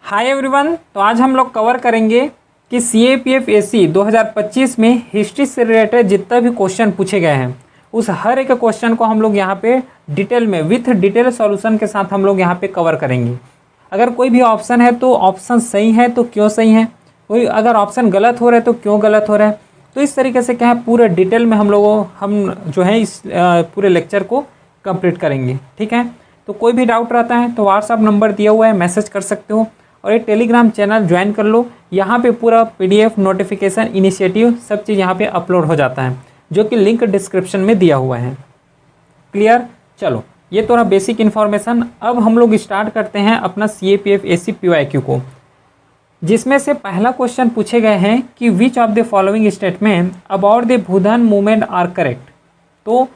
Hi everyone. तो आज हम लोग कवर करेंगे कि CAPF AC 2025 में हिस्ट्री से रिलेटेड जितना भी क्वेश्चन पूछे गए हैं उस हर एक क्वेश्चन को हम लोग यहाँ पे डिटेल में विथ डिटेल सॉल्यूशन के साथ हम लोग यहाँ पे कवर करेंगे। अगर कोई भी ऑप्शन है तो ऑप्शन सही है तो क्यों सही है, कोई अगर ऑप्शन गलत हो रहा है तो क्यों गलत हो रहा है। तो इस तरीके से क्या है पूरे डिटेल में हम जो है इस पूरे लेक्चर को कंप्लीट करेंगे। ठीक है, तो कोई भी डाउट रहता है तो व्हाट्सअप नंबर दिया हुआ है, मैसेज कर सकते हो और एक टेलीग्राम चैनल ज्वाइन कर लो। यहाँ पे पूरा PDF नोटिफिकेशन इनिशिएटिव सब चीज़ यहाँ पे अपलोड हो जाता है, जो कि लिंक डिस्क्रिप्शन में दिया हुआ है। क्लियर? चलो, ये थोड़ा बेसिक इन्फॉर्मेशन। अब हम लोग स्टार्ट करते हैं अपना CAPF AC PYQ को, जिसमें से पहला क्वेश्चन पूछे गए हैं कि which of the following statement about the Bhoodan movement are correct. तो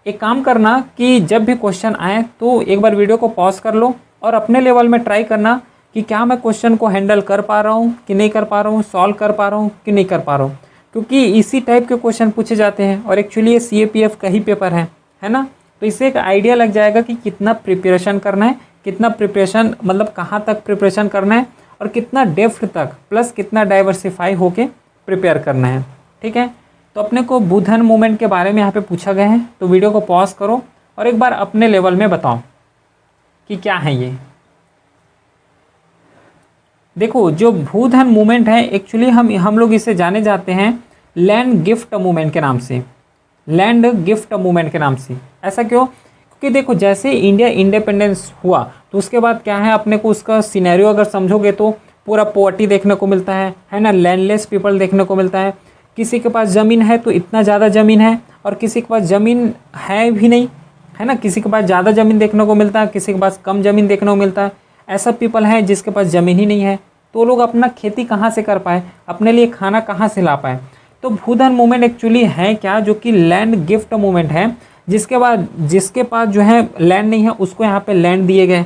एक काम करना कि जब भी क्वेश्चन आए तो एक बार वीडियो को पॉज कर लो और अपने लेवल में ट्राई करना कि क्या मैं क्वेश्चन को हैंडल कर पा रहा हूँ कि नहीं कर पा रहा हूँ, सॉल्व कर पा रहा हूँ कि नहीं कर पा रहा हूँ, क्योंकि इसी टाइप के क्वेश्चन पूछे जाते हैं और एक्चुअली ये CAPF का ही पेपर है ना। तो इससे एक आइडिया लग जाएगा कि कितना प्रिपरेशन करना है, कितना प्रिपरेशन मतलब कहाँ तक प्रिपरेशन करना है और कितना डेप्थ तक प्लस कितना डाइवर्सिफाई होके प्रिपेयर करना है। ठीक है, तो अपने को भूधन मूवमेंट के बारे में यहाँ पे पूछा गया है, तो वीडियो को पॉज करो और एक बार अपने लेवल में बताओ कि क्या है ये। देखो, जो भूधन मूवमेंट है एक्चुअली हम लोग इसे जाने जाते हैं लैंड गिफ्ट मूवमेंट के नाम से, लैंड गिफ्ट मूवमेंट के नाम से। ऐसा क्यों? क्योंकि देखो, जैसे इंडिया इंडिपेंडेंस हुआ तो उसके बाद क्या है, अपने को उसका सिनेरियो अगर समझोगे तो पूरा पॉवर्टी देखने को मिलता है ना, लैंडलेस पीपल देखने को मिलता है। किसी के पास ज़मीन है तो इतना ज़्यादा ज़मीन है और किसी के पास ज़मीन है भी नहीं, है ना। किसी के पास ज़्यादा ज़मीन देखने को मिलता है, किसी के पास कम ज़मीन देखने को मिलता है। ऐसा पीपल है जिसके पास ज़मीन ही नहीं है, तो लोग अपना खेती कहाँ से कर पाए, अपने लिए खाना कहाँ से ला पाए। तो भूधन मूवमेंट एक्चुअली है क्या, जो कि लैंड गिफ्ट मूवमेंट है, जिसके पास जो है लैंड नहीं है उसको यहाँ पे लैंड दिए गए,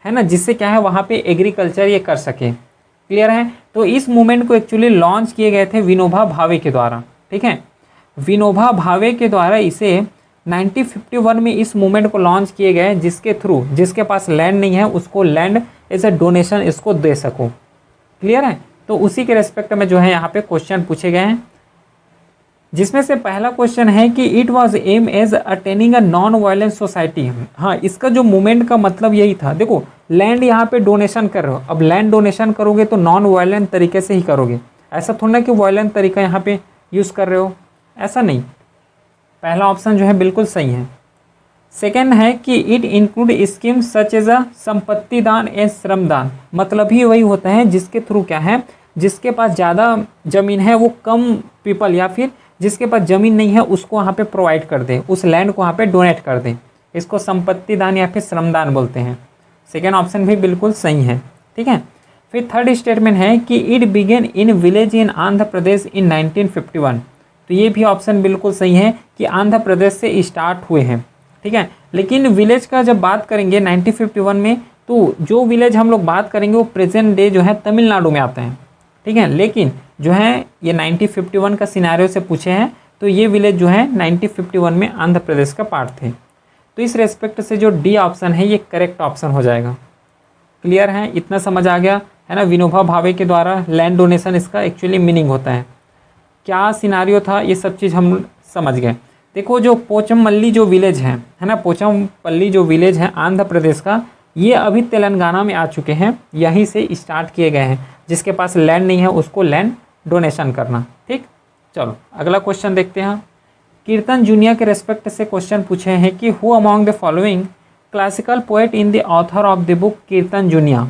है ना, जिससे क्या है वहाँ पे एग्रीकल्चर ये कर सके। क्लियर है? तो इस मूवमेंट को एक्चुअली लॉन्च किए गए थे विनोबा भावे के द्वारा। ठीक है, विनोबा भावे के द्वारा इसे 1951 में इस मूवमेंट को लॉन्च किए गए, जिसके थ्रू जिसके पास लैंड नहीं है उसको लैंड एज ए डोनेशन इसको दे सको। क्लियर है? तो उसी के रेस्पेक्ट में जो है यहाँ पे क्वेश्चन पूछे गए हैं, जिसमें से पहला क्वेश्चन है कि it was aim as attaining a non violent society. हाँ, इसका जो मूवमेंट का मतलब यही था। देखो, लैंड यहाँ पे डोनेशन कर रहे हो, अब लैंड डोनेशन करोगे तो नॉन वायलेंट तरीके से ही करोगे। ऐसा थोड़ा ना कि वायलेंट तरीका यहाँ पे यूज़ कर रहे हो, ऐसा नहीं। पहला ऑप्शन जो है बिल्कुल सही है। सेकेंड है कि it include scheme such as a संपत्ति दान एंड श्रम दान। मतलब ही वही होता है जिसके थ्रू क्या है, जिसके पास ज़्यादा ज़मीन है वो कम पीपल या फिर जिसके पास ज़मीन नहीं है उसको वहाँ पे प्रोवाइड कर दे, उस लैंड को वहाँ पे डोनेट कर दे। इसको संपत्ति दान या फिर श्रमदान बोलते हैं। सेकेंड ऑप्शन भी बिल्कुल सही है। ठीक है, फिर थर्ड स्टेटमेंट है कि it began in village in Andhra Pradesh in 1951। तो ये भी ऑप्शन बिल्कुल सही है कि आंध्र प्रदेश से स्टार्ट हुए हैं। ठीक है, लेकिन विलेज का जब बात करेंगे 1951 में, तो जो विलेज हम लोग बात करेंगे वो प्रेजेंट डे जो है तमिलनाडु में आते हैं। ठीक है, लेकिन जो है ये 1951 का सिनेरियो से पूछे हैं, तो ये विलेज जो है 1951 में आंध्र प्रदेश का पार्ट थे। तो इस रेस्पेक्ट से जो डी ऑप्शन है ये करेक्ट ऑप्शन हो जाएगा। क्लियर है? इतना समझ आ गया है ना। विनोबा भावे के द्वारा लैंड डोनेशन, इसका एक्चुअली मीनिंग होता है, क्या सिनारियो था, ये सब चीज़ हम समझ गए। देखो, जो पोचमपल्ली जो विलेज है ना, पोचमपल्ली जो विलेज है आंध्र प्रदेश का, ये अभी तेलंगाना में आ चुके हैं, यहीं से स्टार्ट किए गए हैं। जिसके पास लैंड नहीं है उसको लैंड डोनेशन करना। ठीक, चलो अगला क्वेश्चन देखते हैं। कीर्तन जूनिया के रेस्पेक्ट से क्वेश्चन पूछे हैं कि who among the following classical poet in the author of the book कीर्तन जूनिया।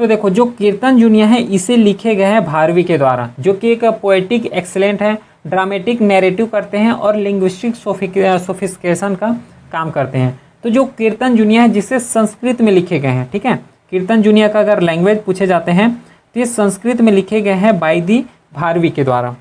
तो देखो, जो कीर्तन जूनिया है इसे लिखे गए हैं भारवी के द्वारा, जो कि एक पोएटिक एक्सेलेंट है, ड्रामेटिक नैरेटिव करते हैं और लिंग्विस्टिक सोफिस्टिकेशन का काम करते हैं। तो जो कीर्तन जूनिया है जिसे संस्कृत में लिखे गए हैं, ठीक है, कीर्तन जूनिया का अगर लैंग्वेज पूछे जाते हैं तो ये संस्कृत में लिखे गए हैं बाय दी भारवी के द्वारा।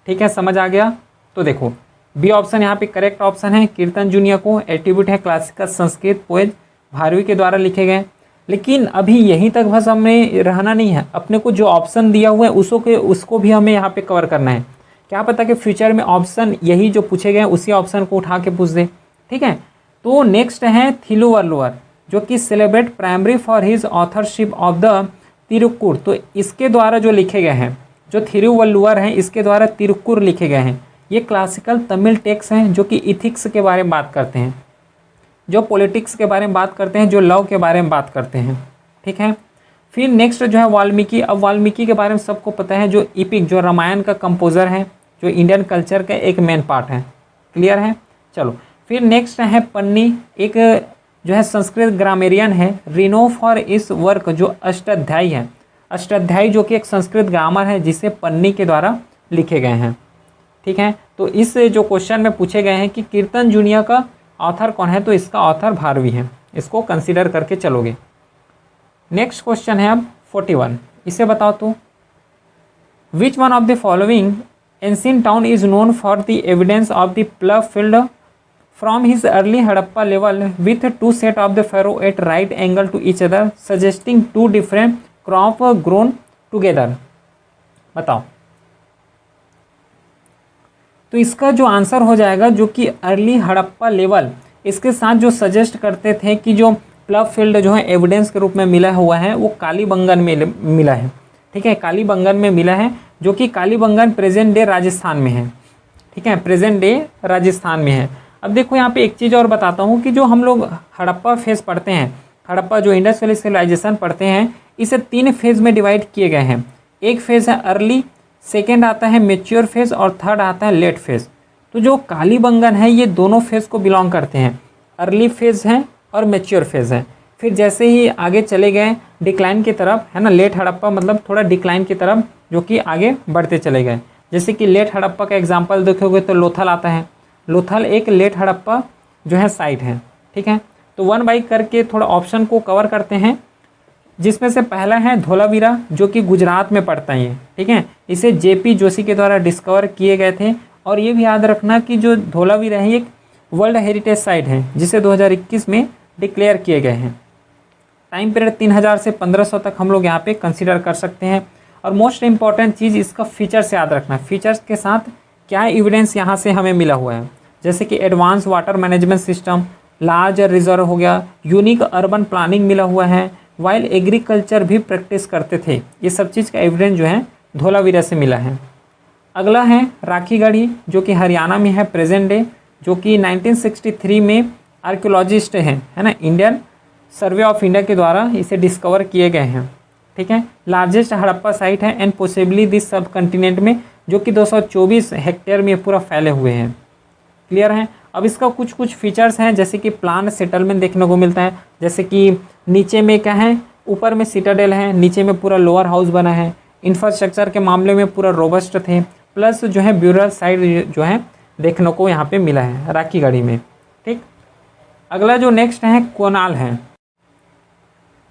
ठीक है, समझ आ गया? तो देखो, बी ऑप्शन यहाँ पे करेक्ट ऑप्शन है। कीर्तन जूनिया को एट्रीब्यूट है क्लासिकल संस्कृत पोएट भारवी के द्वारा लिखे गए। लेकिन अभी यहीं तक बस हमें रहना नहीं है, अपने को जो ऑप्शन दिया हुआ है उसको भी हमें यहाँ पे कवर करना है। क्या पता कि फ्यूचर में ऑप्शन यही जो पूछे गए हैं उसी ऑप्शन को उठा के पूछ दे। ठीक है, तो नेक्स्ट है थिलुवल्लुवर। जो कि celebrate primary for his authorship of the Thirukkural. तो इसके द्वारा जो लिखे गए हैं, जो थिरुवल्लुवर हैं, इसके द्वारा तिरुक्कुर लिखे गए हैं। ये क्लासिकल तमिल टेक्स्ट हैं जो कि इथिक्स के बारे में बात करते हैं, जो पॉलिटिक्स के बारे में बात करते हैं, जो लव के बारे में बात करते हैं। ठीक है। फिर नेक्स्ट जो है वाल्मीकि। अब वाल्मीकि के बारे में सबको पता है, जो इपिक, जो रामायण का कंपोजर है, जो इंडियन कल्चर का एक मेन पार्ट है। क्लियर है। चलो फिर नेक्स्ट है पन्नी, एक जो है संस्कृत ग्रामेरियन है, रिनो फॉर इस वर्क, जो अष्टाध्यायी है। अष्टाध्यायी जो कि एक संस्कृत ग्रामर है जिसे पन्नी के द्वारा लिखे गए हैं। ठीक है। तो इस जो क्वेश्चन में पूछे गए हैं कि कीर्तन जुनिया का ऑथर कौन है, तो इसका ऑथर भारवी है। इसको कंसीडर करके चलोगे। नेक्स्ट क्वेश्चन है अब 41, इसे बताओ तो, which one of the following ancient town is known for the evidence of the plough field from his early Harappa level with two set of the furrow at right angle to each other suggesting two different crop grown together. बताओ। तो इसका जो answer हो जाएगा, जो कि early Harappa level, इसके साथ जो सजेस्ट करते थे कि जो प्लव फील्ड जो है एविडेंस के रूप में मिला हुआ है, वो कालीबंगन में मिला है। ठीक है, कालीबंगन में मिला है, जो कि कालीबंगन प्रेजेंट डे राजस्थान में है। ठीक है, प्रेजेंट डे राजस्थान में है। अब देखो यहाँ पे एक चीज़ और बताता हूँ कि जो हम लोग हड़प्पा फेज पढ़ते हैं, हड़प्पा जो इंडस वैली सिविलाइजेशन पढ़ते हैं, इसे 3 फेज में डिवाइड किए गए हैं। एक फेज है अर्ली, सेकेंड आता है मेच्योर फेज और थर्ड आता है लेट फेज। तो जो कालीबंगन है ये दोनों फेज को बिलोंग करते हैं, अर्ली फेज है और मेच्योर फेज है। फिर जैसे ही आगे चले गए डिक्लाइन की तरफ, है ना, लेट हड़प्पा मतलब थोड़ा डिक्लाइन की तरफ, जो कि आगे बढ़ते चले गए। जैसे कि लेट हड़प्पा का एग्जांपल देखोगे तो लोथल आता है। लोथल एक लेट हड़प्पा जो है साइट है। ठीक है। तो 1 बाई करके थोड़ा ऑप्शन को कवर करते हैं, जिसमें से पहला है धोलावीरा, जो कि गुजरात में पड़ता है। ठीक है, इसे जेपी जोशी के द्वारा डिस्कवर किए गए थे। और ये भी याद रखना कि जो धोलावीरा है एक वर्ल्ड हेरिटेज साइट है, जिसे 2021 में डिक्लेयर किए गए हैं। टाइम पीरियड 3000 से 1500 तक हम लोग यहाँ पे कंसीडर कर सकते हैं। और मोस्ट इंपॉर्टेंट चीज़ इसका फीचर्स याद रखना, फीचर्स के साथ क्या एविडेंस यहाँ से हमें मिला हुआ है, जैसे कि advance water management system, large reserve हो गया, यूनिक अर्बन प्लानिंग मिला हुआ है, वाइल एग्रीकल्चर भी प्रैक्टिस करते थे। ये सब चीज़ का एविडेंस जो है धोलावीरा से मिला है। अगला है राखीगढ़ी, जो कि हरियाणा में है प्रेजेंट डे, जो कि 1963 में आर्कियोलॉजिस्ट है ना, इंडियन सर्वे ऑफ इंडिया के द्वारा इसे डिस्कवर किए गए हैं। ठीक है, लार्जेस्ट हड़प्पा साइट है एंड पॉसिबली दिस सब कंटिनेंट में, जो कि 224 हेक्टेयर में पूरा फैले हुए हैं। क्लियर है। अब इसका कुछ कुछ फीचर्स हैं, जैसे कि प्लान सेटलमेंट देखने को मिलता है, जैसे कि नीचे में क्या है, ऊपर में सिटाडेल है, नीचे में पूरा लोअर हाउस बना है। इंफ्रास्ट्रक्चर के मामले में पूरा रोबस्ट थे, प्लस जो है ब्यूरल साइड जो है देखने को यहाँ पे मिला है राखीगढ़ी में। ठीक। अगला जो नेक्स्ट है कोनाल है,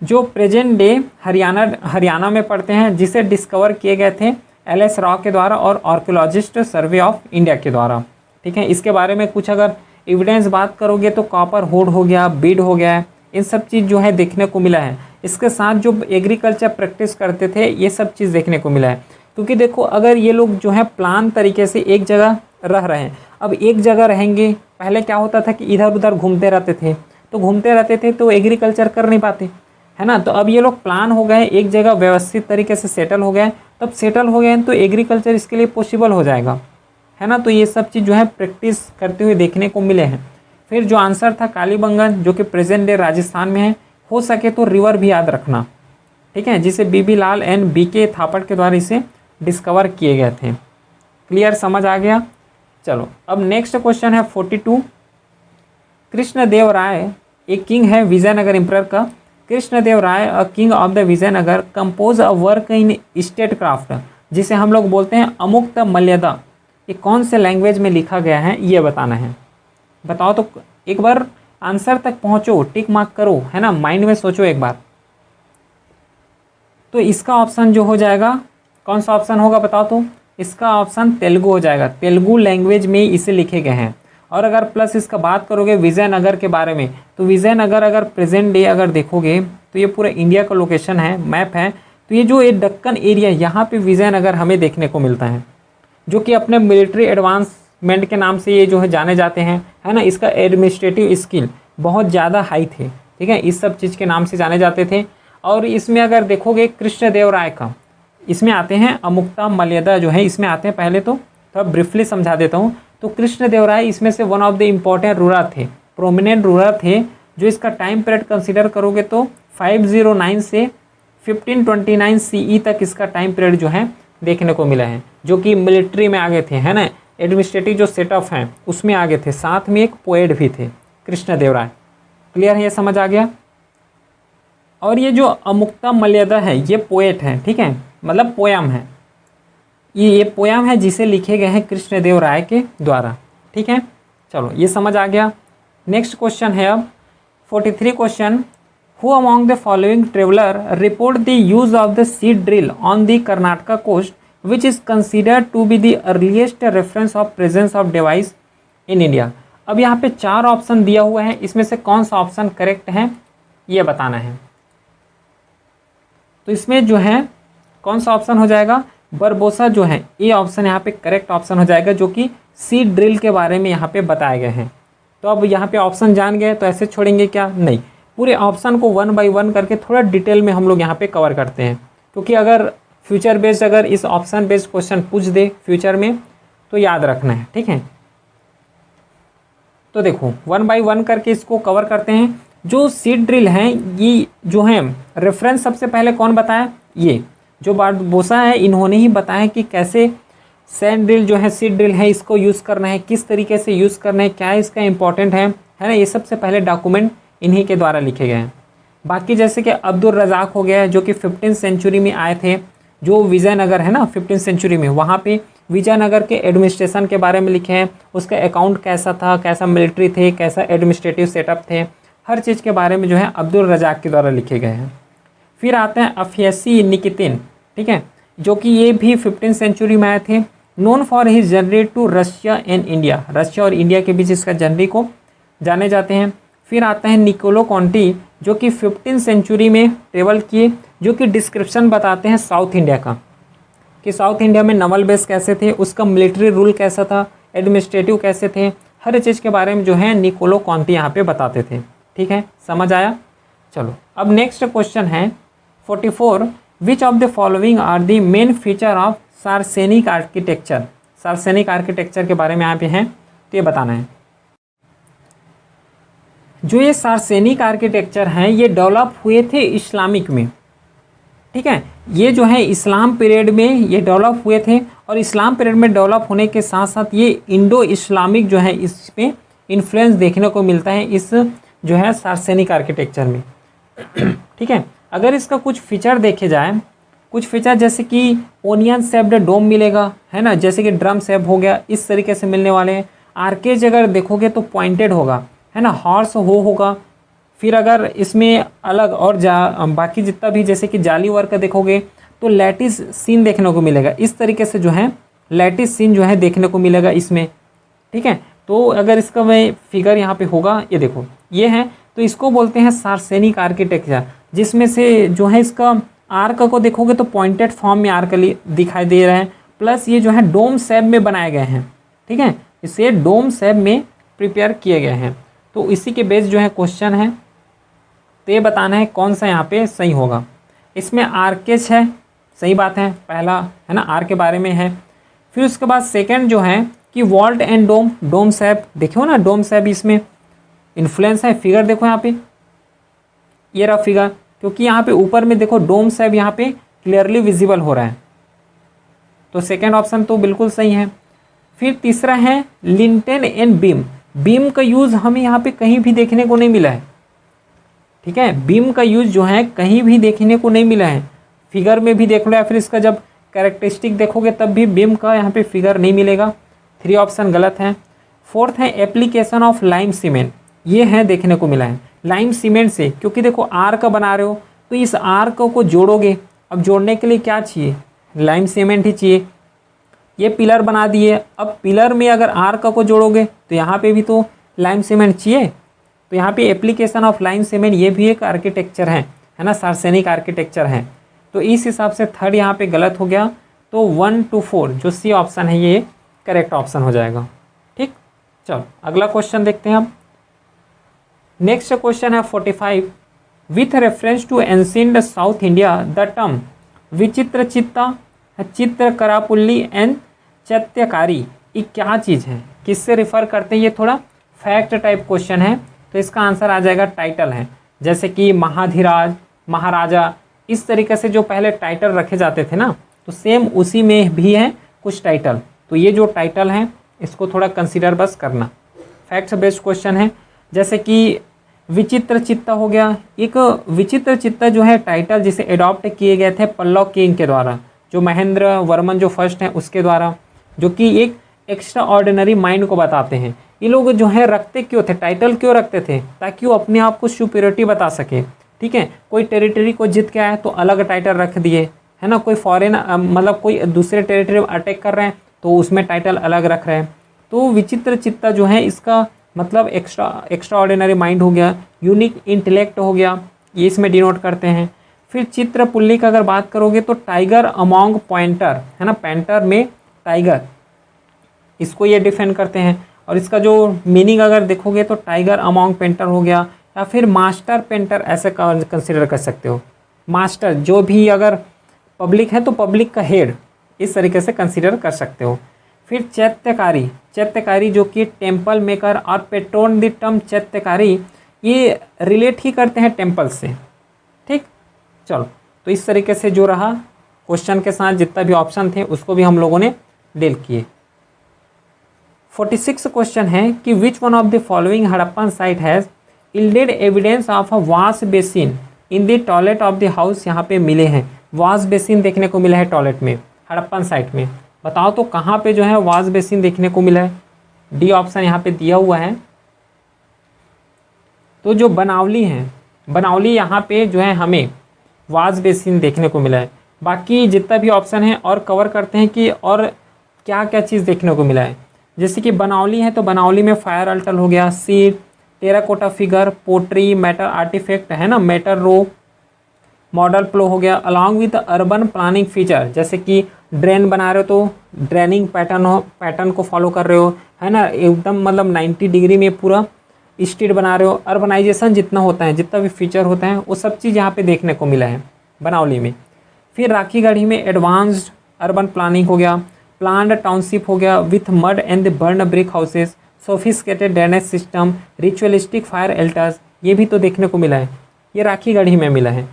जो प्रेजेंट डे हरियाणा में पड़ते हैं, जिसे डिस्कवर किए गए थे LS रॉ के द्वारा और आर्कियोलॉजिस्ट सर्वे ऑफ इंडिया के द्वारा। ठीक है, इसके बारे में कुछ अगर एविडेंस बात करोगे तो कॉपर होड हो गया, बीड हो गया, इन सब चीज़ जो है देखने को मिला है। इसके साथ जो एग्रीकल्चर प्रैक्टिस करते थे, ये सब चीज़ देखने को मिला है। क्योंकि देखो अगर ये लोग जो है प्लान तरीके से एक जगह रह रहे हैं, अब एक जगह रहेंगे, पहले क्या होता था कि इधर उधर घूमते रहते थे, तो एग्रीकल्चर कर नहीं पाते, है ना। तो अब ये लोग प्लान हो गए, एक जगह व्यवस्थित तरीके से सेटल हो गए, तब सेटल हो गए तो एग्रीकल्चर इसके लिए पॉसिबल हो जाएगा, है ना। तो ये सब चीज़ जो है प्रैक्टिस करते हुए देखने को मिले हैं। फिर जो आंसर था कालीबंगन, जो कि प्रेजेंट डे राजस्थान में है। हो सके तो रिवर भी याद रखना। ठीक है, जिसे BB लाल एंड BK थापड़ के द्वारा इसे डिस्कवर किए गए थे। क्लियर, समझ आ गया। चलो अब नेक्स्ट क्वेश्चन है 42। कृष्णदेव राय एक किंग है विजयनगर एम्परर का। Krishnadeva Raya a king of the Vijayanagar compose a work in state craft, जिसे हम लोग बोलते हैं अमुक्त मल्यदा। ये कौन से लैंग्वेज में लिखा गया है, ये बताना है। बताओ तो, एक बार आंसर तक पहुंचो, टिक मार्क करो, है ना, माइंड में सोचो एक बार। तो इसका ऑप्शन जो हो जाएगा, कौन सा ऑप्शन होगा बताओ तो? इसका ऑप्शन तेलुगु हो जाएगा। तेलुगु लैंग्वेज में इसे लिखे गए हैं। और अगर प्लस इसका बात करोगे विजयनगर के बारे में, तो विजयनगर अगर प्रेजेंट डे अगर देखोगे तो ये पूरा इंडिया का लोकेशन है, मैप है। तो ये जो ये दक्कन एरिया, यहाँ पे विजयनगर हमें देखने को मिलता है, जो कि अपने मिलिट्री एडवांसमेंट के नाम से ये जो है जाने जाते हैं, है ना। इसका एडमिनिस्ट्रेटिव स्किल बहुत ज़्यादा हाई थे, ठीक है, इस सब चीज़ के नाम से जाने जाते थे। और इसमें अगर देखोगे कृष्णदेवराय का, इसमें आते हैं अमुक्तमाल्यदा जो है इसमें आते हैं। पहले तो थोड़ा ब्रीफली समझा देता हूँ। तो कृष्णदेवराय इसमें से one of the important ruler थे, प्रोमिनेंट रूलर थे, जो इसका टाइम पीरियड कंसिडर करोगे तो 509 से 1529 CE तक इसका टाइम पीरियड जो है देखने को मिला है, जो कि मिलिट्री में आगे थे, है ना, एडमिनिस्ट्रेटिव जो सेटअप हैं उसमें आगे थे, साथ में एक पोएट भी थे कृष्णदेवराय। क्लियर है, ये समझ आ गया। और ये जो अमुक्तमाल्यदा है ये पोएट है, ठीक है, मतलब पोयम है, ये पोयम है जिसे लिखे गए हैं कृष्णदेवराय के द्वारा, ठीक है। चलो ये समझ आ गया। नेक्स्ट क्वेश्चन है अब 43 question, who among the following traveller report the use of the seed drill on the Karnataka coast which is considered to be the earliest reference of presence of device in India. अब यहाँ पे 4 option दिया हुआ है, इसमें से कौन सा ऑप्शन करेक्ट है ये बताना है। तो इसमें जो है कौन सा ऑप्शन हो जाएगा, बरबोसा जो है ये ऑप्शन यहाँ पे करेक्ट ऑप्शन हो जाएगा, जो कि सीड ड्रिल के बारे में यहाँ पे बताए गए हैं। तो अब यहाँ पे ऑप्शन जान गए तो ऐसे छोड़ेंगे क्या, नहीं, पूरे ऑप्शन को 1 बाय 1 करके थोड़ा डिटेल में हम लोग यहाँ पे कवर करते हैं, क्योंकि अगर फ्यूचर बेस्ड अगर इस ऑप्शन बेस्ड क्वेश्चन पूछ दे फ्यूचर में तो याद रखना है, ठीक है। तो देखो 1 बाय 1 करके इसको कवर करते हैं। जो सीड ड्रिल है ये जो है रेफरेंस सबसे पहले कौन बताया, ये जो बारबोसा है इन्होंने ही बताया कि कैसे सैंड ड्रिल जो है सीड ड्रिल है इसको यूज़ करना है, किस तरीके से यूज़ करना है, क्या इसका इंपॉर्टेंट है ना, ये सबसे पहले डॉक्यूमेंट इन्हीं के द्वारा लिखे गए हैं। बाकी जैसे कि अब्दुल रज़ाक हो गया जो कि 15th सेंचुरी में आए थे, जो विजयनगर है ना 15th सेंचुरी में, वहाँ पे विजयनगर के एडमिनिस्ट्रेशन के बारे में लिखे हैं, उसका अकाउंट कैसा था, कैसा मिलिट्री थे, कैसा एडमिनिस्ट्रेटिव सेटअप थे, हर चीज़ के बारे में जो है अब्दुल रज़ाक के द्वारा लिखे गए हैं। फिर आते हैं अफयसी निकितिन, ठीक है, जो कि ये भी 15th सेंचुरी में आए थे, known for his journey to Russia and India, Russia और इंडिया के बीच इसका जर्नी को जाने जाते हैं। फिर आता है निकोलो कॉन्टी जो कि 15th सेंचुरी में ट्रेवल किए, जो कि डिस्क्रिप्शन बताते हैं साउथ इंडिया का, कि साउथ इंडिया में नवल बेस कैसे थे, उसका मिलिट्री रूल कैसा था, एडमिनिस्ट्रेटिव कैसे थे, हर चीज़ के बारे में जो है निकोलो कॉन्टी यहाँ पे बताते थे, ठीक है, समझ आया। चलो अब नेक्स्ट क्वेश्चन है 44, which of the following are the main feature of saracenic architecture. Saracenic architecture के बारे में यहाँ पे हैं तो ये बताना है। जो ये सार्सेनिक आर्किटेक्चर हैं ये डेवलप हुए थे इस्लामिक में, ठीक है, ये जो है इस्लाम पीरियड में ये डेवलप हुए थे, और इस्लाम पीरियड में डेवलप होने के साथ साथ ये इंडो इस्लामिक जो है इसमें इन्फ्लुएंस देखने को मिलता है इस जो है सार्सेनिक आर्किटेक्चर में, ठीक है। अगर इसका कुछ फीचर देखे जाए, कुछ फीचर जैसे कि ओनियन शेप्ड डोम मिलेगा, है ना, जैसे कि ड्रम शेप हो गया, इस तरीके से मिलने वाले हैं। आर्केज अगर देखोगे तो पॉइंटेड होगा, है ना, हॉर्स होगा। फिर अगर इसमें अलग और बाकी जितना भी जैसे कि जाली वर्क देखोगे तो लैटिस सीन देखने को मिलेगा, इस तरीके से जो है लैटिस सीन जो है देखने को मिलेगा इसमें, ठीक है। तो अगर इसका मैं फिगर यहाँ पे होगा, ये देखो ये है, तो इसको बोलते हैं सार्सेनिक आर्किटेक्चर, जिसमें से जो है इसका आर्क को देखोगे तो पॉइंटेड फॉर्म में आर्क दिखाई दे रहा है, प्लस ये जो है डोम शेप में बनाए गए हैं, ठीक है, इसे डोम शेप में प्रिपेयर किए गए हैं। तो इसी के बेस जो है क्वेश्चन है, तो ये बताना है कौन सा यहाँ पे सही होगा। इसमें आर्केज है, सही बात है, पहला है ना आर्क के बारे में है। फिर उसके बाद सेकंड जो है कि vault and dome, dome shape देखो ना, डोम शेप इसमें इन्फ्लुएंस है। फिगर देखो यहाँ पे, ये रहा फिगर, क्योंकि यहाँ पे ऊपर में देखो डोम शेप यहाँ पे क्लियरली विजिबल हो रहा है, तो सेकेंड ऑप्शन तो बिल्कुल सही है। फिर तीसरा है लिंटेन एंड बीम, बीम का यूज़ हमें यहाँ पे कहीं भी देखने को नहीं मिला है, ठीक है, बीम का यूज़ जो है कहीं भी देखने को नहीं मिला है, फिगर में भी देख लो या फिर इसका जब कैरेक्टरिस्टिक देखोगे तब भी बीम का यहाँ पे फिगर नहीं मिलेगा। 3 ऑप्शन गलत है। फोर्थ है एप्लीकेशन ऑफ लाइम सीमेंट, ये है देखने को मिला है लाइम सीमेंट से, क्योंकि देखो आर्क बना रहे हो तो इस आर्क को जोड़ोगे, अब जोड़ने के लिए क्या चाहिए, लाइम सीमेंट ही चाहिए। ये पिलर बना दिए, अब पिलर में अगर आर्क को जोड़ोगे तो यहाँ पे भी तो लाइम सीमेंट चाहिए, तो यहाँ पे एप्लीकेशन ऑफ लाइम सीमेंट ये भी एक आर्किटेक्चर है ना, सार्सेनिक आर्किटेक्चर है। तो इस हिसाब से थर्ड यहाँ पे गलत हो गया, तो 1 to 4 जो सी ऑप्शन है ये करेक्ट ऑप्शन हो जाएगा, ठीक। चलो अगला क्वेश्चन देखते हैं अब। नेक्स्ट क्वेश्चन है 45, with reference to ancient South India the term विचित्र चित्ता, चित्रकरापुल्ली एंड चैत्यकारी, ये क्या चीज़ है, किससे रिफर करते हैं? ये थोड़ा फैक्ट टाइप क्वेश्चन है, तो इसका आंसर आ जाएगा टाइटल है। जैसे कि महाधिराज, महाराजा, इस तरीके से जो पहले टाइटल रखे जाते थे ना, तो सेम उसी में भी है कुछ टाइटल। तो ये जो टाइटल हैं इसको थोड़ा कंसीडर बस करना, फैक्ट्स बेस्ड क्वेश्चन है। जैसे कि विचित्र चित्ता हो गया, एक विचित्र चित्ता जो है टाइटल जिसे एडॉप्ट किए गए थे पल्लव किंग के द्वारा, जो महेंद्र वर्मन जो फर्स्ट हैं उसके द्वारा, जो कि एक एक्स्ट्रा ऑर्डिनरी माइंड को बताते हैं। ये लोग जो है रखते क्यों थे, टाइटल क्यों रखते थे? ताकि वो अपने आप को सुपीरियरिटी बता सके, ठीक है। कोई टेरिटरी को जीत के आए तो अलग टाइटल रख दिए, है ना। कोई फॉरेन मतलब कोई दूसरे टेरिटरी में अटैक कर रहे हैं तो उसमें टाइटल अलग रख रहे हैं। तो विचित्र चित्ता जो है इसका मतलब एक्स्ट्रा ऑर्डिनरी माइंड हो गया, यूनिक इंटेलेक्ट हो गया, ये इसमें डिनोट करते हैं। फिर चित्रपुल्ली का अगर बात करोगे तो टाइगर अमॉन्ग पॉइंटर, है ना, पेंटर में टाइगर, इसको ये डिफाइन करते हैं। और इसका जो मीनिंग अगर देखोगे तो टाइगर अमॉन्ग पेंटर हो गया, या फिर मास्टर पेंटर ऐसे कंसिडर कर सकते हो। मास्टर जो भी अगर पब्लिक है तो पब्लिक का हेड, इस तरीके से कंसिडर कर सकते हो। फिर चैत्यकारी, चैत्यकारी जो कि टेम्पल मेकर और पेट्रोन द टर्म चैत्यकारी, ये रिलेट ही करते हैं टेम्पल से, ठीक। चलो, तो इस तरीके से जो रहा क्वेश्चन के साथ जितना भी ऑप्शन थे उसको भी हम लोगों ने डील किए। 46 क्वेश्चन है कि विच one of the following Harappan site has yielded evidence of a wash basin in the toilet of the house. यहाँ पे मिले हैं वॉश बेसिन देखने को मिला है टॉयलेट में हड़प्पन साइट में। बताओ तो कहाँ पे जो है वॉश बेसिन देखने को मिला है? डी ऑप्शन यहाँ पे दिया हुआ है। तो जो बनावली है, बनावली यहाँ पे जो है हमें वॉश बेसिन देखने को मिला है। बाकी जितना भी ऑप्शन है और कवर करते हैं कि और क्या क्या चीज़ देखने को मिला है। जैसे कि बनावली है तो बनावली में फायर अल्टर हो गया, seal, terracotta figure, pottery, metal artefact, है ना, मेटल रो, मॉडल प्लो हो गया, along with urban planning feature, जैसे कि ड्रेन बना रहे हो तो ड्रेनिंग पैटर्न को फॉलो कर रहे हो, है ना, एकदम मतलब 90 डिग्री में पूरा स्ट्रीट बना रहे हो। अर्बनाइजेशन जितना होता है, जितना भी फीचर होता है वो सब चीज़ यहाँ पे देखने को मिला है बनावली में। फिर राखीगढ़ी में एडवांस्ड अर्बन प्लानिंग हो गया, प्लान्ड टाउनशिप हो गया with mud and the burn brick houses, sophisticated drainage system, ritualistic fire एल्टर्स, ये भी तो देखने को मिला है, ये राखीगढ़ी में मिला है,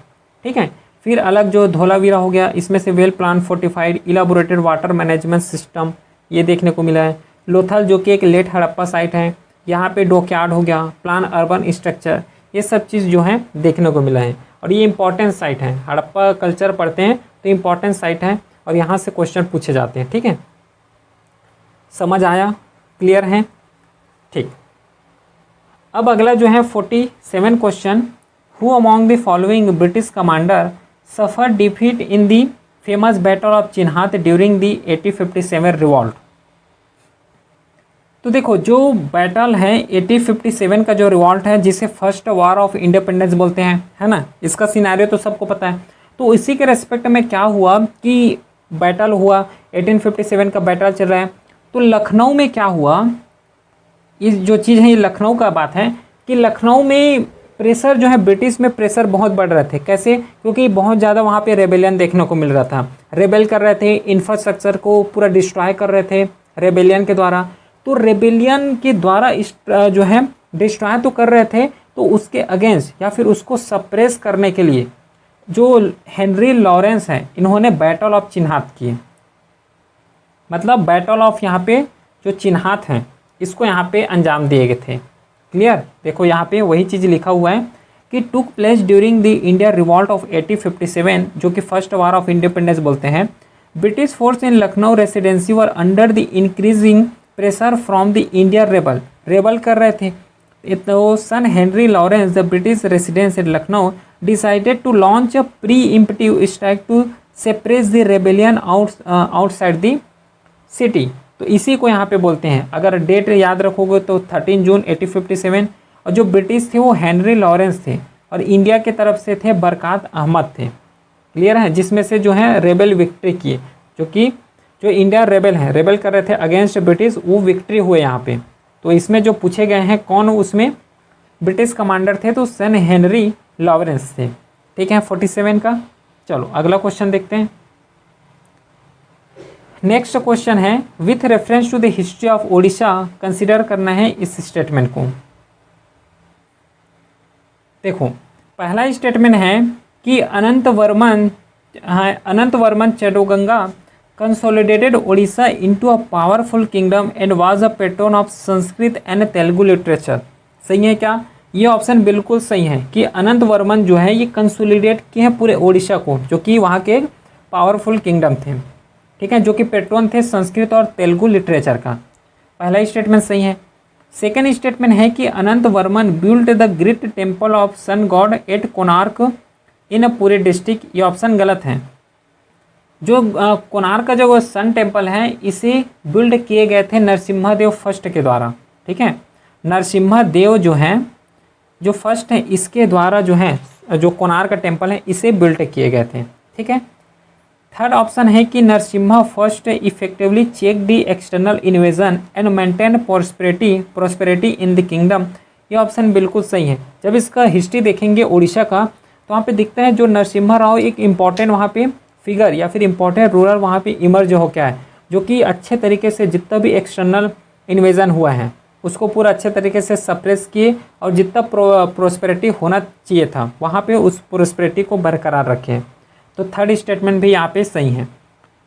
ठीक है। फिर अलग जो धोलावीरा हो गया, इसमें से well plan fortified elaborated water management system, ये देखने को मिला है। लोथल जो कि एक लेट हड़प्पा साइट है, यहाँ पे डॉकयार्ड हो गया, प्लान अर्बन स्ट्रक्चर, ये सब चीज़ जो है देखने को मिला है। और ये इंपॉर्टेंट साइट है, हड़प्पा कल्चर पढ़ते हैं तो इंपॉर्टेंट साइट है और यहाँ से क्वेश्चन पूछे जाते हैं, ठीक है। समझ आया, क्लियर है, ठीक। अब अगला जो है 47 question, who among the following British commander suffer defeat in the famous battle of चिन्हात ड्यूरिंग दी 1857 रिवॉल्ट। तो देखो जो बैटल है 1857 का जो रिवॉल्ट है, जिसे फर्स्ट वार ऑफ इंडिपेंडेंस बोलते हैं, है ना, इसका सिनेरियो तो सबको पता है। तो इसी के रेस्पेक्ट में क्या हुआ कि बैटल हुआ, 1857 का बैटल चल रहा है, तो लखनऊ में क्या हुआ, इस जो चीज़ है ये लखनऊ का बात है कि लखनऊ में प्रेशर जो है, ब्रिटिश में प्रेशर बहुत बढ़ रहे थे। कैसे? क्योंकि बहुत ज़्यादा वहाँ पे रेबेलियन देखने को मिल रहा था, रेबेल कर रहे थे, इंफ्रास्ट्रक्चर को पूरा डिस्ट्रॉय कर रहे थे रेबेलियन के द्वारा। तो रेबेलियन के द्वारा जो है डिस्ट्रॉय तो कर रहे थे, तो उसके अगेंस्ट या फिर उसको सप्रेस करने के लिए जो हेनरी लॉरेंस हैं, इन्होंने बैटल ऑफ चिन्हात किए। मतलब बैटल ऑफ यहाँ पे जो चिन्हात हैं इसको यहाँ पे अंजाम दिए गए थे। क्लियर? देखो यहाँ पे वही चीज़ लिखा हुआ है कि took place during the India revolt of 1857, जो कि फर्स्ट वार ऑफ इंडिपेंडेंस बोलते हैं। British force in Lucknow residency were under the increasing pressure from the India rebel कर रहे थे। तो sir Henry Lawrence the British residence in Lucknow decided to launch a preemptive strike to separate the rebellion outside the city. तो इसी को यहाँ पे बोलते हैं, अगर डेट याद रखोगे तो 13 जून 1857। और जो ब्रिटिश थे वो हेनरी लॉरेंस थे और इंडिया के तरफ से थे बरकात अहमद थे। क्लियर है? जिसमें से जो है रेबेल विक्ट्री किए, जो इंडिया रेबेल कर रहे थे अगेंस्ट ब्रिटिश, वो विक्ट्री हुए यहाँ पे। तो इसमें जो पूछे गए हैं कौन, उसमें ब्रिटिश कमांडर थे तो सन हेनरी लॉरेंस थे। ठीक है 47 का। चलो अगला क्वेश्चन देखते हैं। नेक्स्ट क्वेश्चन है with reference to the history of Odisha consider करना है इस स्टेटमेंट को। देखो पहला स्टेटमेंट है कि Anant Varman Chodaganga consolidated Odisha into a powerful kingdom and was a patron of Sanskrit and Telugu literature. सही है क्या? ये ऑप्शन बिल्कुल सही है कि अनंत वर्मन जो है ये कंसोलिडेट किए हैं पूरे ओडिशा को, जो कि वहाँ के पावरफुल किंगडम थे। ठीक है, जो कि पैट्रन थे संस्कृत और तेलुगु लिटरेचर का। पहला स्टेटमेंट सही है। सेकेंड स्टेटमेंट है कि Anant Varman built the great temple of sun god at Konark in Puri district. ये ऑप्शन गलत है। जो कोणार्क का जो सन टेम्पल है इसे बिल्ड किए गए थे नरसिम्हा देव फर्स्ट के द्वारा। ठीक है, नरसिम्हा देव जो हैं जो फर्स्ट है इसके द्वारा जो है जो कोणार्क का टेम्पल है इसे बिल्ड किए गए थे। ठीक है, थर्ड ऑप्शन है कि Narasimha first effectively check the external invasion and maintain prosperity in the kingdom. ये ऑप्शन बिल्कुल सही है। जब इसका हिस्ट्री देखेंगे उड़ीसा का तो वहाँ पे दिखता है जो नरसिम्हा राव एक इम्पॉर्टेंट वहाँ पे फिगर या फिर इम्पॉर्टेंट रूलर वहाँ पे इमर्ज हो क्या है, जो कि अच्छे तरीके से जितना भी एक्सटर्नल इन्वेजन हुआ है उसको पूरा अच्छे तरीके से सप्रेस किए और जितना प्रोस्पेरिटी होना चाहिए था वहाँ पे उस प्रोस्पेरिटी को बरकरार रखे। तो थर्ड स्टेटमेंट भी यहाँ पे सही है।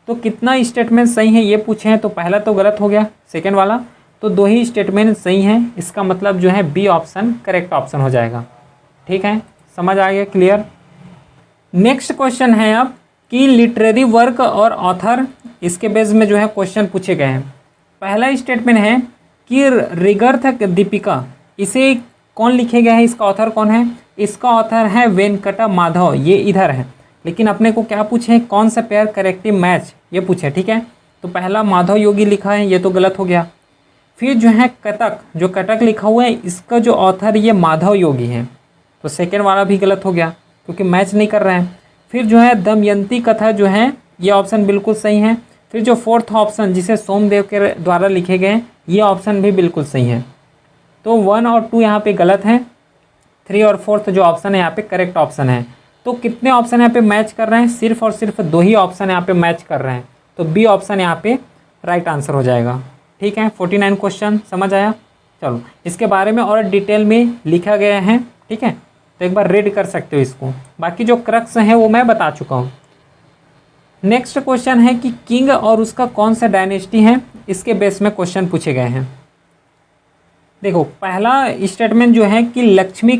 तो कितना स्टेटमेंट सही है ये पूछे हैं तो पहला तो गलत हो गया, सेकेंड वाला तो 2 ही स्टेटमेंट सही हैं। इसका मतलब जो है बी ऑप्शन करेक्ट ऑप्शन हो जाएगा। ठीक है, समझ आ गया, क्लियर। नेक्स्ट क्वेश्चन है अब कि लिटरेरी वर्क और ऑथर, इसके बेस में जो है क्वेश्चन पूछे गए हैं। पहला स्टेटमेंट है कि ऋग्वेद दीपिका इसे कौन लिखे गया है, इसका ऑथर कौन है? इसका ऑथर है वेंकटा माधव, ये इधर है। लेकिन अपने को क्या पूछे, कौन सा पेयर करेक्टिव मैच ये पूछे। ठीक है, तो पहला माधव योगी लिखा है, ये तो गलत हो गया। फिर जो है कटक, जो कटक लिखा हुआ है इसका जो ऑथर ये माधव योगी है, तो सेकेंड वाला भी गलत हो गया क्योंकि मैच नहीं कर रहे हैं। फिर जो है दमयंती कथा जो है ये ऑप्शन बिल्कुल सही है। फिर जो फोर्थ ऑप्शन जिसे सोमदेव के द्वारा लिखे गए ये ऑप्शन भी बिल्कुल सही है। तो 1 और 2 यहाँ पे गलत हैं, 3 और 4 जो ऑप्शन है यहाँ पे करेक्ट ऑप्शन है। तो कितने ऑप्शन यहाँ पे मैच कर रहे हैं? सिर्फ और सिर्फ 2 ही ऑप्शन यहाँ पे मैच कर रहे हैं, तो बी ऑप्शन यहाँ पे राइट आंसर हो जाएगा। ठीक है, 49 क्वेश्चन समझ आया। चलो इसके बारे में और डिटेल में लिखा गया है। ठीक है, तो एक बार रीड कर सकते हो इसको, बाकी जो क्रक्स हैं वो मैं बता चुका हूँ। नेक्स्ट क्वेश्चन है कि किंग और उसका कौन सा डायनेस्टी है, इसके बेस में क्वेश्चन पूछे गए हैं। देखो पहला स्टेटमेंट जो है कि लक्ष्मी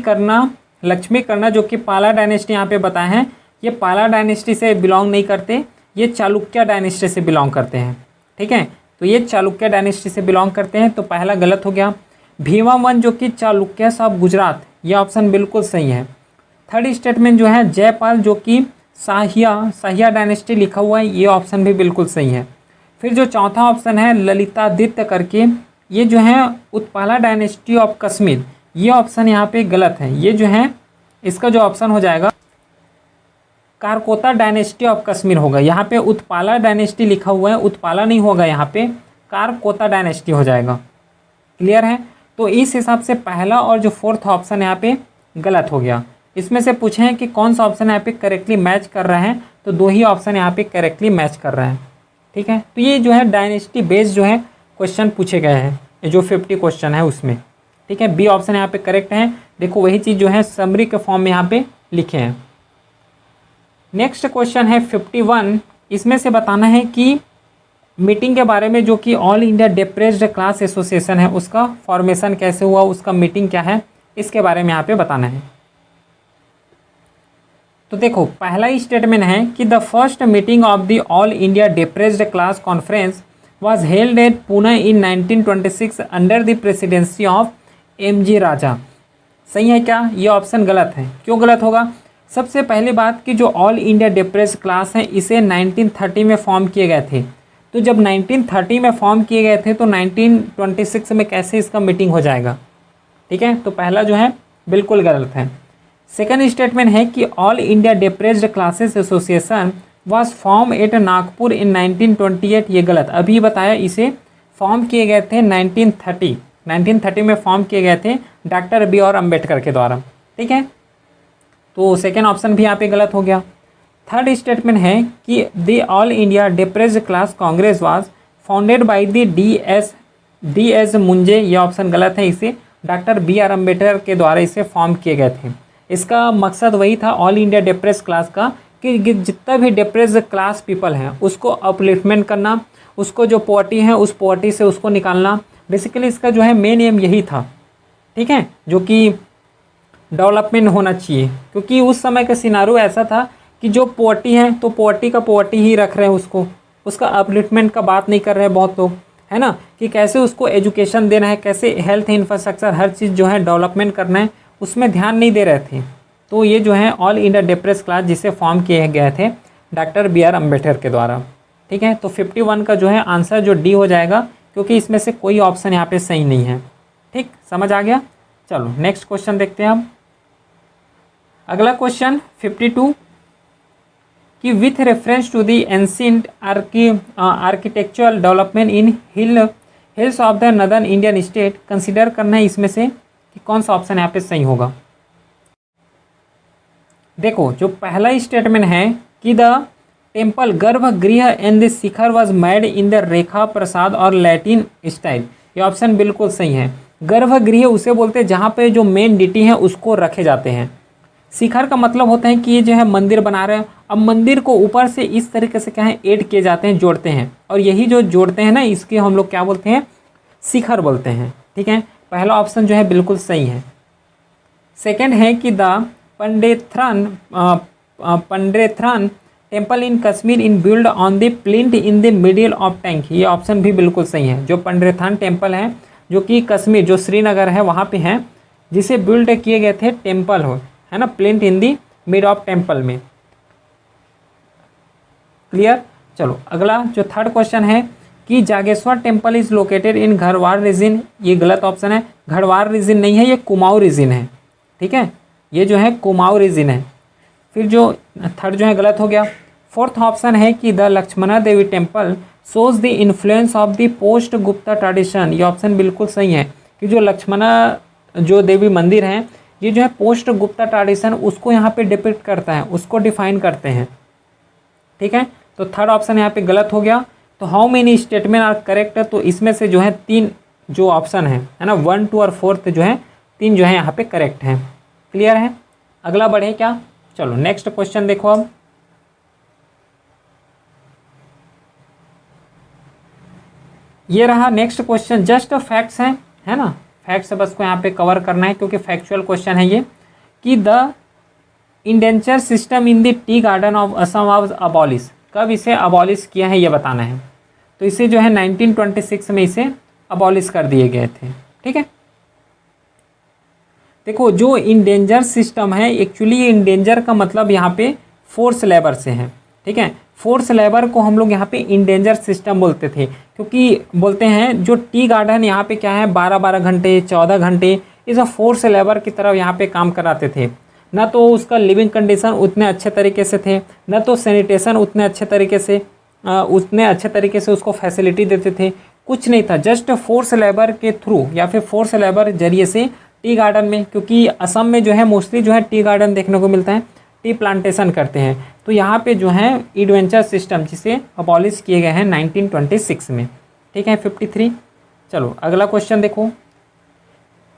करना जो कि पाला डायनेस्टी यहाँ पे बताए हैं, ये पाला डायनेस्टी से बिलोंग नहीं करते, ये चालुक्य डायनेस्टी से बिलोंग करते हैं। ठीक है, तो ये चालुक्य डायनेस्टी से बिलोंग करते हैं, तो पहला गलत हो गया। भीमावन जो कि चालुक्यस ऑफ गुजरात, ये ऑप्शन बिल्कुल सही है। थर्ड स्टेटमेंट जो है जयपाल जो कि शाहिया डायनेस्टी लिखा हुआ है, ये ऑप्शन भी बिल्कुल सही है। फिर जो चौथा ऑप्शन है ललितादित्य करके, ये जो है उत्पाला डायनेस्टी ऑफ कश्मीर, ये ऑप्शन यहाँ पे गलत है। ये जो है इसका जो ऑप्शन हो जाएगा कारकोता डायनेस्टी ऑफ कश्मीर होगा। यहाँ पे उत्पाला डायनेस्टी लिखा हुआ है, उत्पाला नहीं होगा, यहाँ पे कारकोता डायनेस्टी हो जाएगा। क्लियर है, तो इस हिसाब से पहला और जो फोर्थ ऑप्शन यहाँ पे गलत हो गया। इसमें से पूछे हैं कि कौन सा ऑप्शन यहाँ पे करेक्टली मैच कर रहे हैं, तो 2 ही ऑप्शन यहाँ पे करेक्टली मैच कर रहे हैं। ठीक है, तो ये जो है डायनेस्टी बेस्ड जो है क्वेश्चन पूछे गए हैं, ये जो 50 क्वेश्चन है उसमें। ठीक है, बी ऑप्शन यहाँ पे करेक्ट है। देखो वही चीज़ जो है समरी के फॉर्म में यहाँ पे लिखे हैं। नेक्स्ट क्वेश्चन है 51, इसमें से बताना है कि मीटिंग के बारे में, जो कि all India Depressed class association है उसका फॉर्मेशन कैसे हुआ, उसका मीटिंग क्या है, इसके बारे में यहाँ पे बताना है। तो देखो पहला स्टेटमेंट है कि the first meeting of the All India Depressed class conference was held at Pune in 1926 under the presidency of MG राजा। सही है क्या? ये ऑप्शन गलत है। क्यों गलत होगा? सबसे पहली बात कि जो ऑल इंडिया डिप्रेस्ड क्लास है इसे 1930 में फॉर्म किए गए थे, तो जब 1930 में फॉर्म किए गए थे तो 1926 में कैसे इसका मीटिंग हो जाएगा? ठीक है, तो पहला जो है बिल्कुल गलत है। सेकेंड स्टेटमेंट है कि all India depressed classes association was form at Nagpur in 1928, ये गलत। अभी बताया इसे फॉर्म किए गए थे 1930 1930 में फॉर्म किए गए थे डॉक्टर बी आर अम्बेडकर के द्वारा। ठीक है, तो सेकेंड ऑप्शन भी यहाँ पे गलत हो गया। थर्ड स्टेटमेंट है कि the All India Depressed Class Congress was founded by the D S Moonje, ये ऑप्शन गलत है, इसे डॉक्टर बी आर अम्बेडकर के द्वारा इसे फॉर्म किए गए थे। इसका मकसद वही था ऑल इंडिया डिप्रेस्ड क्लास का कि जितना भी डिप्रेस्ड क्लास पीपल हैं उसको अपलिफ्टमेंट करना, उसको जो पॉवर्टी है उस पॉवर्टी से उसको निकालना, बेसिकली इसका जो है मेन एम यही था। ठीक है, जो कि डेवलपमेंट होना चाहिए, क्योंकि उस समय का सिनारो ऐसा था कि जो पॉवर्टी है तो पॉवर्टी का पॉवर्टी ही रख रहे हैं, उसको उसका अपलिफ्टमेंट का बात नहीं कर रहे हैं बहुत लोग, है ना, कि कैसे उसको एजुकेशन देना है, कैसे हेल्थ इंफ्रास्ट्रक्चर हर चीज़ जो है डेवलपमेंट करना है, उसमें ध्यान नहीं दे रहे थे। तो ये जो है ऑल इंडिया डिप्रेस्ड क्लास जिसे फॉर्म किए गए थे डॉक्टर बी आर अम्बेडकर के द्वारा। ठीक है, तो 51 का जो है आंसर जो डी हो जाएगा, क्योंकि इसमें से कोई ऑप्शन यहाँ पे सही नहीं है। ठीक, समझ आ गया। चलो नेक्स्ट क्वेश्चन देखते हैं अब। अगला क्वेश्चन 52 कि with reference to the ancient architectural development in hills of the northern Indian state, consider करना है इसमें से कि कौन सा ऑप्शन यहाँ पे सही होगा। देखो, जो पहला स्टेटमेंट है कि the temple garbhagriha and the shikhara was made in the rekha prasada और लैटिन स्टाइल, ये ऑप्शन बिल्कुल सही है। गर्भगृह उसे बोलते हैं जहाँ पे जो मेन डिटी है उसको रखे जाते हैं। शिखर का मतलब होता है कि ये जो है मंदिर बना रहे हैं, अब मंदिर को ऊपर से इस तरीके से क्या है ऐड किए जाते हैं, जोड़ते हैं, और यही जो जोड़ते हैं ना इसके हम लोग क्या बोलते हैं, शिखर बोलते हैं। ठीक है, पहला ऑप्शन जो है बिल्कुल सही है। सेकेंड है कि the Pandrethan temple in Kashmir in build on the plinth in the middle of tank, ये ऑप्शन भी बिल्कुल सही है। जो पंडेथ्रन टेम्पल है जो कि कश्मीर जो श्रीनगर है वहाँ पे है, जिसे बिल्ड किए गए थे टेम्पल हो, है ना, plinth in the mid of temple में। क्लियर। चलो अगला जो थर्ड क्वेश्चन है कि Jageshwar temple is located in Garhwal region, ये गलत ऑप्शन है। गढ़वाल रीजन नहीं है, ये कुमाऊं रीजन है। ठीक है, ये जो है कुमाऊं रीजन है। फिर जो थर्ड जो है गलत हो गया। फोर्थ ऑप्शन है कि the Lakshmana Devi temple shows the influence of the post Gupta tradition, ये ऑप्शन बिल्कुल सही है कि जो लक्ष्मणा जो देवी मंदिर है ये जो है पोस्ट गुप्ता ट्रेडिशन उसको यहाँ पे डिपिक्ट करता है, उसको डिफाइन करते हैं। ठीक है, तो थर्ड ऑप्शन यहाँ पे गलत हो गया। तो how many statement are correct, तो इसमें से जो है तीन जो ऑप्शन है ना, 1, 2 और 4 जो है तीन जो है यहाँ पे करेक्ट हैं। क्लियर है। अगला बढ़े क्या, चलो नेक्स्ट क्वेश्चन देखो अब। ये रहा नेक्स्ट क्वेश्चन, जस्ट फैक्ट्स हैं, है ना, फैक्ट्स बस को यहाँ पे कवर करना है क्योंकि फैक्चुअल क्वेश्चन है ये कि the indenture system in the tea garden of Assam was abolish, कब इसे अबॉलिश किया है ये बताना है। तो इसे जो है 1926 में इसे अबॉलिश कर दिए गए थे। ठीक है, देखो जो इंडेंजर सिस्टम है एक्चुअली इंडेंजर का मतलब यहाँ पे फोर्स लेबर से है। ठीक है, फोर्स लेबर को हम लोग यहाँ पे इंडेंजर सिस्टम बोलते थे, क्योंकि बोलते हैं जो टी गार्डन यहाँ पे क्या है 12-12 घंटे 14 घंटे इस फोर्स लेबर की तरह यहाँ पे काम कराते थे। ना तो उसका लिविंग कंडीशन उतने अच्छे तरीके से थे, ना तो सैनिटेशन उतने अच्छे तरीके से उसको फैसिलिटी देते थे, कुछ नहीं था। जस्ट फोर्स लेबर के थ्रू या फिर फोर्स लेबर जरिए से टी गार्डन में, क्योंकि असम में जो है मोस्टली जो है टी गार्डन देखने को मिलता है, टी प्लांटेशन करते हैं, तो यहाँ पे जो है एडवेंचर सिस्टम जिसे अबॉलिश किए गए हैं 1926 में। ठीक है, 53। चलो अगला क्वेश्चन देखो।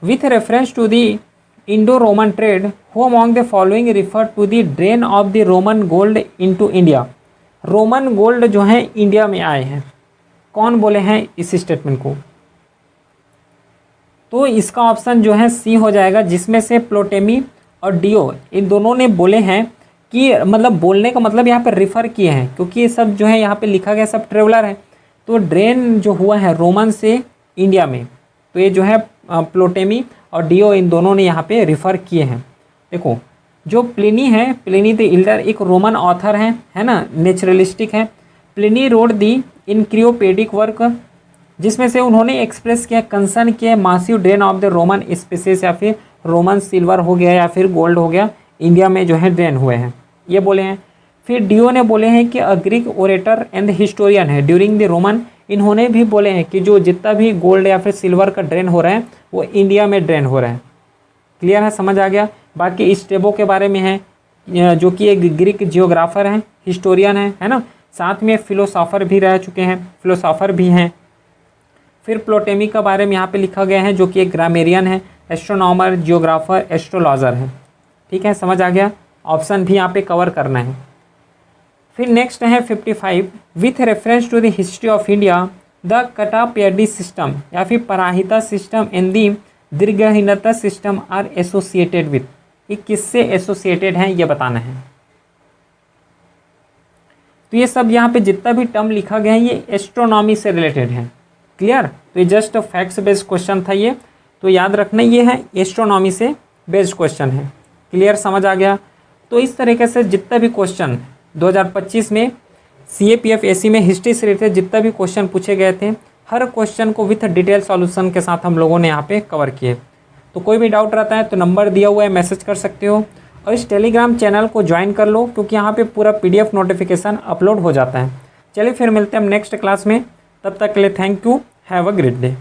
With reference to the Indo Roman trade who among the following refer to the drain of the Roman gold into India, Roman gold जो है इंडिया में आए हैं, कौन बोले हैं इस स्टेटमेंट को। तो इसका ऑप्शन जो है सी हो जाएगा, जिसमें से प्टोलेमी और डियो इन दोनों ने बोले हैं कि मतलब बोलने का मतलब यहाँ पे रिफ़र किए हैं, क्योंकि ये सब जो है यहाँ पे लिखा गया सब ट्रेवलर है। तो ड्रेन जो हुआ है रोमन से इंडिया में, तो ये जो है प्टोलेमी और डियो इन दोनों ने यहाँ पे रिफ़र किए हैं। देखो जो प्लिनी है, प्लिनी द एल्डर एक रोमन ऑथर है ना, नेचुरलिस्टिक है। प्लिनी रोड दी इनक्रियोपेडिक वर्क, जिसमें से उन्होंने एक्सप्रेस किया कंसर्न किया massive drain of the Roman species, या फिर रोमन सिल्वर हो गया या फिर गोल्ड हो गया इंडिया में जो है ड्रेन हुए हैं, ये बोले हैं। फिर डियो ने बोले हैं कि a Greek orator and historian है ड्यूरिंग द रोमन इन्होंने भी बोले हैं कि जो जितना भी गोल्ड या फिर सिल्वर का ड्रेन हो रहा है वो इंडिया में ड्रेन हो रहा है। क्लियर है, समझ आ गया। बाकी स्ट्रेबो के बारे में है, जो कि एक ग्रीक जियोग्राफर हैं, हिस्टोरियन है ना, साथ में फिलोसोफर भी रह चुके हैं, फिलोसोफर भी हैं। फिर प्टोलेमी के बारे में यहाँ पे लिखा गया है, जो कि एक ग्रामेरियन है, एस्ट्रोनॉमर, जियोग्राफर, एस्ट्रोलॉजर है। ठीक है, समझ आ गया। ऑप्शन भी यहाँ पे कवर करना है। फिर नेक्स्ट है 55, with reference to the history of India the Katapayadi system या फिर Parahita system and the Dirghahinata system are associated with. ये किससे एसोसिएटेड हैं ये बताना है। तो ये सब यहाँ पे जितना भी टर्म लिखा गया है ये एस्ट्रोनॉमी से रिलेटेड है। क्लियर, तो ये जस्ट फैक्ट्स बेस्ड क्वेश्चन था ये, तो याद रखना ये है एस्ट्रोनॉमी से बेस्ड क्वेश्चन है। क्लियर, समझ आ गया। तो इस तरीके से जितना भी क्वेश्चन 2025 में CAPF AC में हिस्ट्री से रिलेटेड जितना भी क्वेश्चन पूछे गए थे, हर क्वेश्चन को विथ डिटेल सॉल्यूशन के साथ हम लोगों ने यहाँ पे कवर किए। तो कोई भी डाउट रहता है तो नंबर दिया हुआ है, मैसेज कर सकते हो, और इस टेलीग्राम चैनल को ज्वाइन कर लो क्योंकि यहाँ पे पूरा PDF नोटिफिकेशन अपलोड हो जाता है। चलिए फिर मिलते हैं हम नेक्स्ट क्लास में, तब तक के लिए thank you, have a great day.